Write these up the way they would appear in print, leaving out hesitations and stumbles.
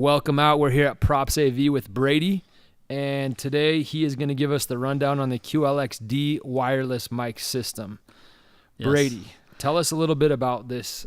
Welcome out. We're here at Props AV with Brady, and today he is going to give us the rundown on the QLX-D wireless mic system. Yes. Brady, tell us a little bit about this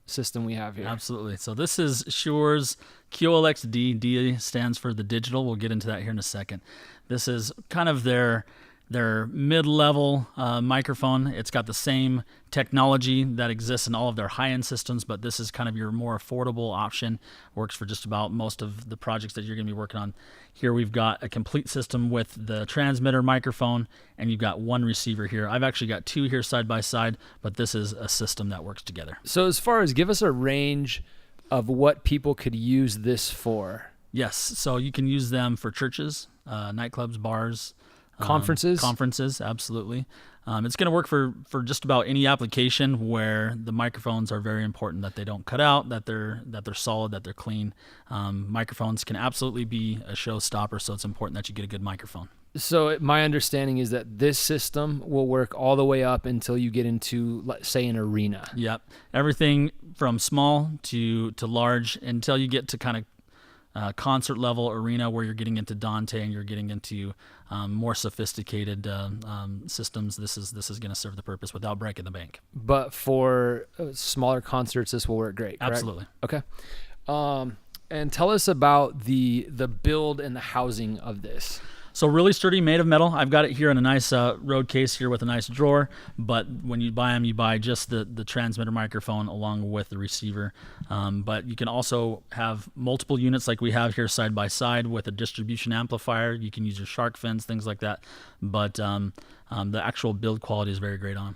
system we have here. Absolutely. So this is Shure's QLX-D. D stands for the digital. We'll get into that here in a second. This is kind of their mid-level microphone. It's got the same technology that exists in all of their high-end systems, but this is kind of your more affordable option. Works for just about most of the projects that you're going to be working on. Here we've got a complete system with the transmitter microphone, and you've got one receiver here. I've actually got two here side by side, but this is a system that works together. So as far as, give us a range of what people could use this for. Yes, so you can use them for churches, nightclubs, bars, conferences, absolutely. It's going to work for just about any application where the microphones are very important, that they don't cut out, that they're solid, that they're clean. Microphones can absolutely be a showstopper, so it's important that you get a good microphone. So my understanding is that this system will work all the way up until you get into, let's say, an arena. Yep, everything from small to large until you get to kind of concert level arena where you're getting into Dante and you're getting into more sophisticated systems. This is going to serve the purpose without breaking the bank. But for smaller concerts, this will work great. Correct? Absolutely. Okay. And tell us about the build and the housing of this. So really sturdy, made of metal. I've got it here in a nice road case here with a nice drawer, but when you buy them, you buy just the transmitter microphone along with the receiver. But you can also have multiple units like we have here side by side with a distribution amplifier. You can use your shark fins, things like that. But the actual build quality is very great on them.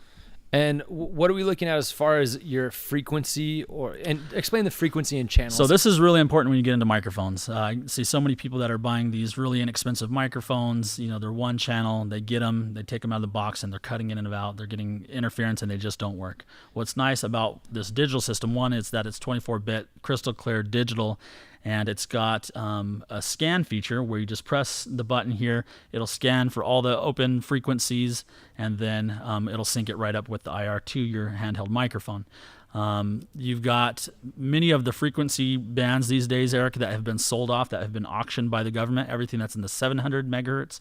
And what are we looking at as far as your frequency, and explain the frequency and channels? So this is really important when you get into microphones. I see so many people that are buying these really inexpensive microphones. You know, they're one channel, they get them, they take them out of the box, and they're cutting in and out. They're getting interference, and they just don't work. What's nice about this digital system, one, is that it's 24-bit, crystal clear digital, and it's got a scan feature where you just press the button here. It'll scan for all the open frequencies, and then it'll sync it right up with the IR to your handheld microphone. You've got many of the frequency bands these days, Eric, that have been sold off, that have been auctioned by the government. Everything that's in the 700 megahertz,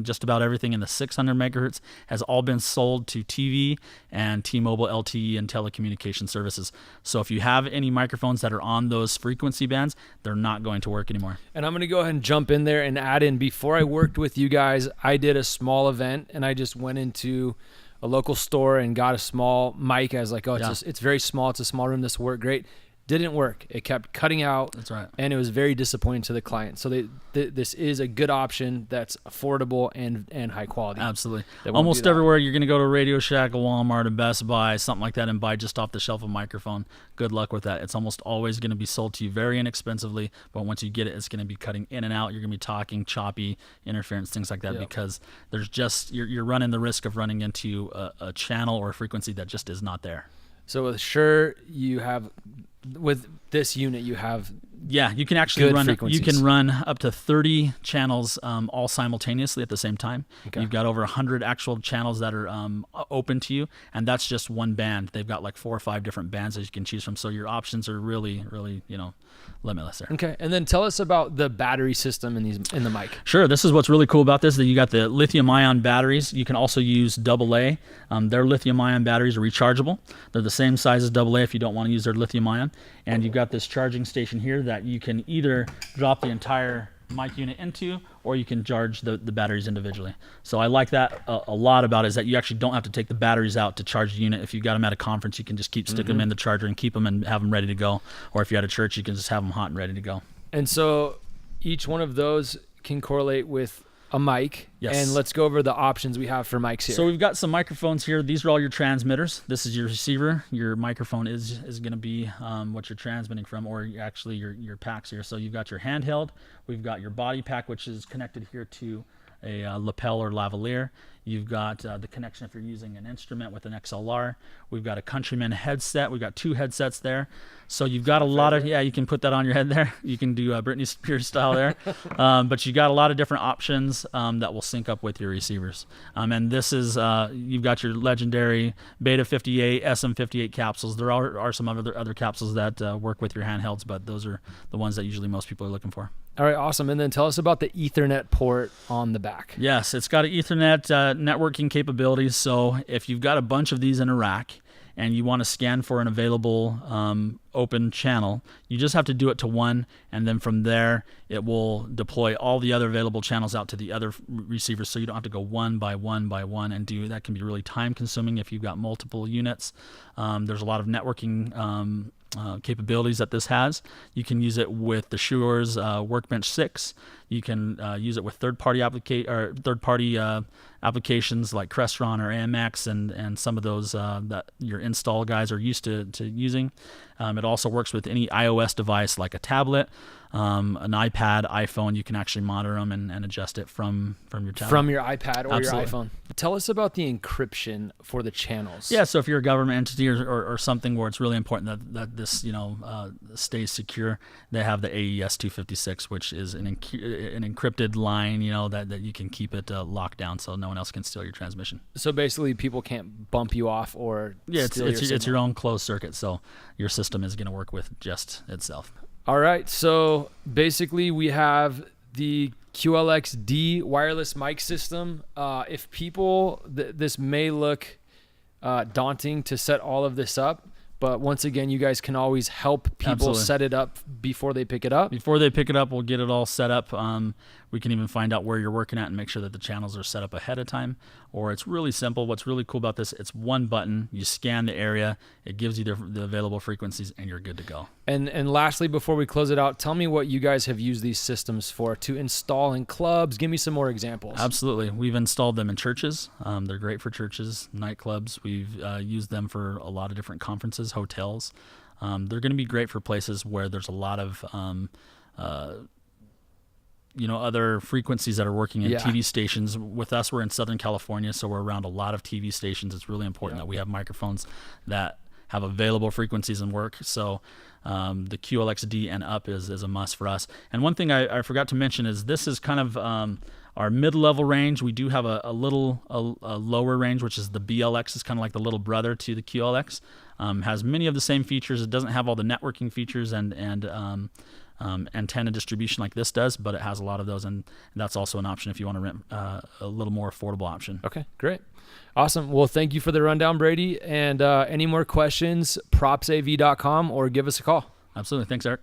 just about everything in the 600 megahertz has all been sold to TV and T-Mobile, LTE, and telecommunication services. So if you have any microphones that are on those frequency bands, they're not going to work anymore. And I'm going to go ahead and jump in there and add in, before I worked with you guys, I did a small event, and I just went into a local store and got a small mic. I was like, it's very small. It's a small room. This will work great. Didn't work. It kept cutting out. That's right. And it was very disappointing to the client. So this is a good option that's affordable and high quality. Absolutely. Almost everywhere you're going to go to a Radio Shack, a Walmart, a Best Buy, something like that, and buy just off the shelf a microphone. Good luck with that. It's almost always going to be sold to you very inexpensively, but once you get it, it's going to be cutting in and out. You're going to be talking, choppy, interference, things like that, because there's just you're running the risk of running into a channel or a frequency that just is not there. So with Shure, with this unit, you have you can actually run up to 30 channels all simultaneously at the same time. Okay. You've got over 100 actual channels that are open to you, and that's just one band. They've got like 4 or 5 different bands that you can choose from, so your options are really, really, limitless there. Okay, and then tell us about the battery system in the mic. Sure, this is what's really cool about this, that you got the lithium-ion batteries. You can also use AA. Their lithium-ion batteries are rechargeable. They're the same size as AA if you don't want to use their lithium-ion. And you've got this charging station here that you can either drop the entire mic unit into, or you can charge the batteries individually. So I like that a lot about it, is that you actually don't have to take the batteries out to charge the unit. If you got them at a conference, you can just keep sticking them in the charger and keep them and have them ready to go. Or if you're at a church, you can just have them hot and ready to go. And so each one of those can correlate with a mic. Yes. And let's go over the options we have for mics here. So we've got some microphones here. These are all your transmitters. This is your receiver. Your microphone is going to be what you're transmitting from, or actually your packs here. So you've got your handheld. We've got your body pack, which is connected here to a lapel or lavalier. You've got the connection if you're using an instrument with an XLR. We've got a Countryman headset. We've got 2 headsets there. So you've got a lot of, you can put that on your head there. You can do Britney Spears style there. But you got a lot of different options that will sync up with your receivers. And this is, you've got your legendary Beta 58, SM58 capsules. There are some other capsules that work with your handhelds, but those are the ones that usually most people are looking for. All right, awesome. And then tell us about the Ethernet port on the back. Yes, it's got an Ethernet networking capabilities. So if you've got a bunch of these in a rack and you want to scan for an available open channel, you just have to do it to one, and then from there it will deploy all the other available channels out to the other receivers, so you don't have to go one by one by one and do that. Can be really time consuming if you've got multiple units. There's a lot of networking capabilities that this has. You can use it with the Shure's Workbench 6. You can use it with third-party applications like Crestron or AMX and some of those that your install guys are used to using. It also works with any iOS device like a tablet, an iPad, iPhone. You can actually monitor them and adjust it from your tablet. From your iPad or Absolutely. your iPhone. Tell us about the encryption for the channels. Yeah, so if you're a government entity or something where it's really important that this stays secure, they have the AES 256, which is an encrypted line, that you can keep it locked down so no one else can steal your transmission. So basically, people can't bump you off or steal it's your own closed circuit, so your system is going to work with just itself. All right, so basically we have the QLX-D wireless mic system. If people, this may look daunting to set all of this up, but once again, you guys can always help people Absolutely. set it up before they pick it up. Before they pick it up, we'll get it all set up. We can even find out where you're working at and make sure that the channels are set up ahead of time. Or it's really simple. What's really cool about this, it's one button. You scan the area. It gives you the available frequencies, and you're good to go. And lastly, before we close it out, tell me what you guys have used these systems for to install in clubs. Give me some more examples. Absolutely. We've installed them in churches. They're great for churches, nightclubs. We've used them for a lot of different conferences, hotels. They're going to be great for places where there's a lot of other frequencies that are working in TV stations. With us, we're in Southern California, so we're around a lot of TV stations. It's really important that we have microphones that have available frequencies and work. So the QLX-D and up is a must for us. And one thing I forgot to mention is this is kind of our mid-level range. We do have a lower range, which is the BLX. Is kind of like the little brother to the QLX. Has many of the same features. It doesn't have all the networking features and antenna distribution like this does, but it has a lot of those, and that's also an option if you want to rent a little more affordable option. Okay, great. Awesome. Well, thank you for the rundown, Brady. And any more questions, propsav.com or give us a call. Absolutely. Thanks, Eric.